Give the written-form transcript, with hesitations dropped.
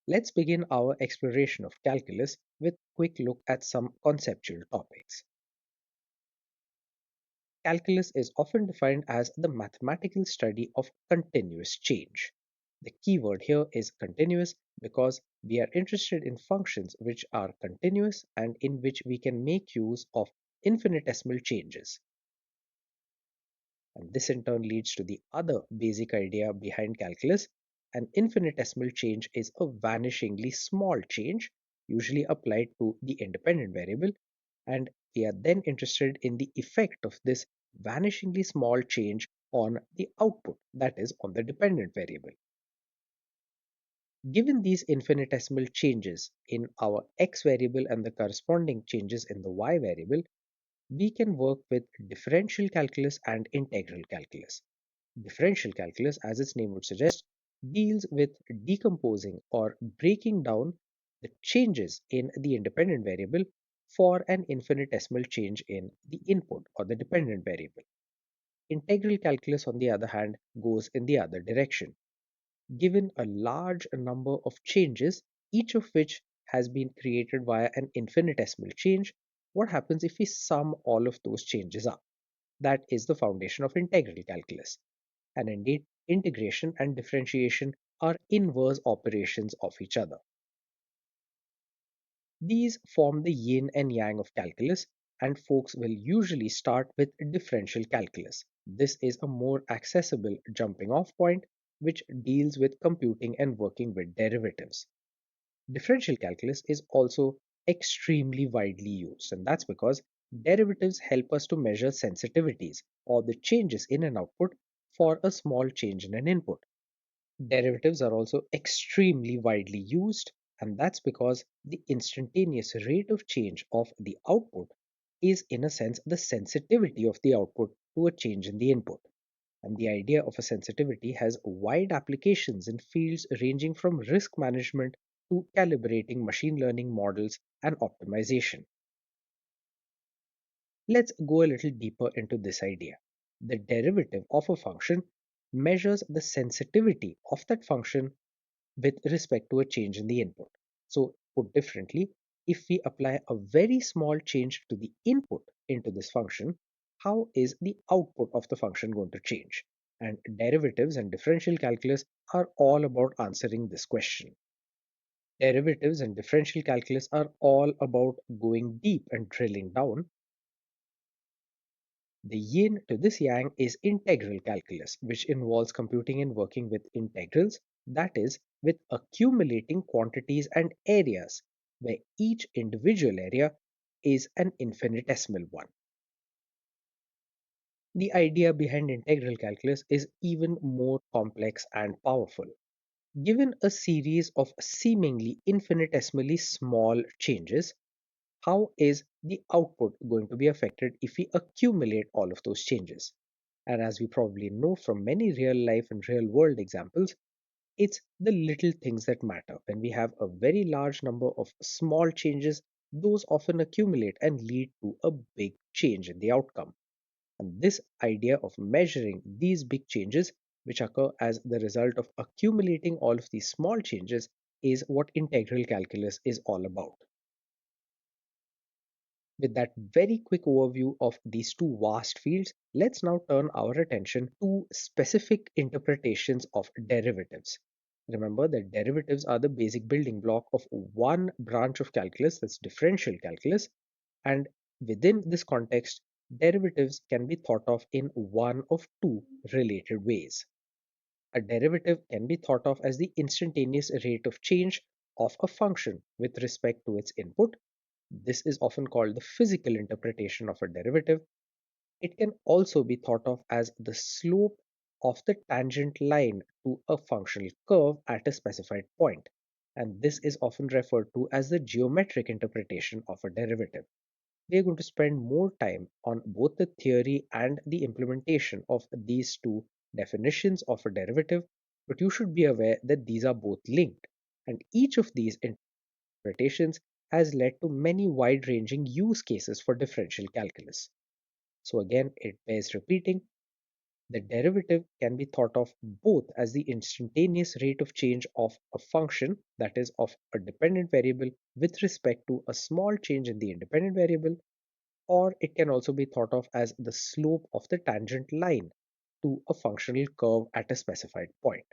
Let's begin our exploration of calculus with a quick look at some conceptual topics. Calculus is often defined as the mathematical study of continuous change. The key word here is continuous because we are interested in functions which are continuous and in which we can make use of infinitesimal changes. And this in turn leads to the other basic idea behind calculus. An infinitesimal change is a vanishingly small change, usually applied to the independent variable, and we are then interested in the effect of this vanishingly small change on the output, that is, on the dependent variable. Given these infinitesimal changes in our x variable and the corresponding changes in the y variable, we can work with differential calculus and integral calculus. Differential calculus, as its name would suggest, deals with decomposing or breaking down the changes in the independent variable for an infinitesimal change in the input or the dependent variable. Integral calculus, on the other hand, goes in the other direction. Given a large number of changes, each of which has been created via an infinitesimal change, what happens if we sum all of those changes up? That is the foundation of integral calculus. And indeed, integration and differentiation are inverse operations of each other. These form the yin and yang of calculus, and folks will usually start with differential calculus. This is a more accessible jumping off point which deals with computing and working with derivatives. Differential calculus is also extremely widely used, and that's because derivatives help us to measure sensitivities or the changes in an output for a small change in an input. Derivatives are also extremely widely used, and that's because the instantaneous rate of change of the output is, in a sense, the sensitivity of the output to a change in the input. And the idea of a sensitivity has wide applications in fields ranging from risk management to calibrating machine learning models and optimization. Let's go a little deeper into this idea. The derivative of a function measures the sensitivity of that function with respect to a change in the input. So, put differently, if we apply a very small change to the input into this function, how is the output of the function going to change? And derivatives and differential calculus are all about answering this question. Derivatives and differential calculus are all about going deep and drilling down. The yin to this yang is integral calculus, which involves computing and working with integrals, that is, with accumulating quantities and areas, where each individual area is an infinitesimal one. The idea behind integral calculus is even more complex and powerful. Given a series of seemingly infinitesimally small changes, how is the output going to be affected if we accumulate all of those changes? And as we probably know from many real life and real world examples, it's the little things that matter. When we have a very large number of small changes, those often accumulate and lead to a big change in the outcome. And this idea of measuring these big changes, which occur as the result of accumulating all of these small changes, is what integral calculus is all about. With that very quick overview of these two vast fields, let's now turn our attention to specific interpretations of derivatives. Remember that derivatives are the basic building block of one branch of calculus, that's differential calculus, and within this context, derivatives can be thought of in one of two related ways. A derivative can be thought of as the instantaneous rate of change of a function with respect to its input. This is often called the physical interpretation of a derivative. It can also be thought of as the slope of the tangent line to a functional curve at a specified point, and this is often referred to as the geometric interpretation of a derivative. We are going to spend more time on both the theory and the implementation of these two definitions of a derivative, but you should be aware that these are both linked, and each of these interpretations has led to many wide ranging use cases for differential calculus. So, again, it bears repeating The derivative can be thought of both as the instantaneous rate of change of a function, that is, of a dependent variable with respect to a small change in the independent variable, or it can also be thought of as the slope of the tangent line to a functional curve at a specified point.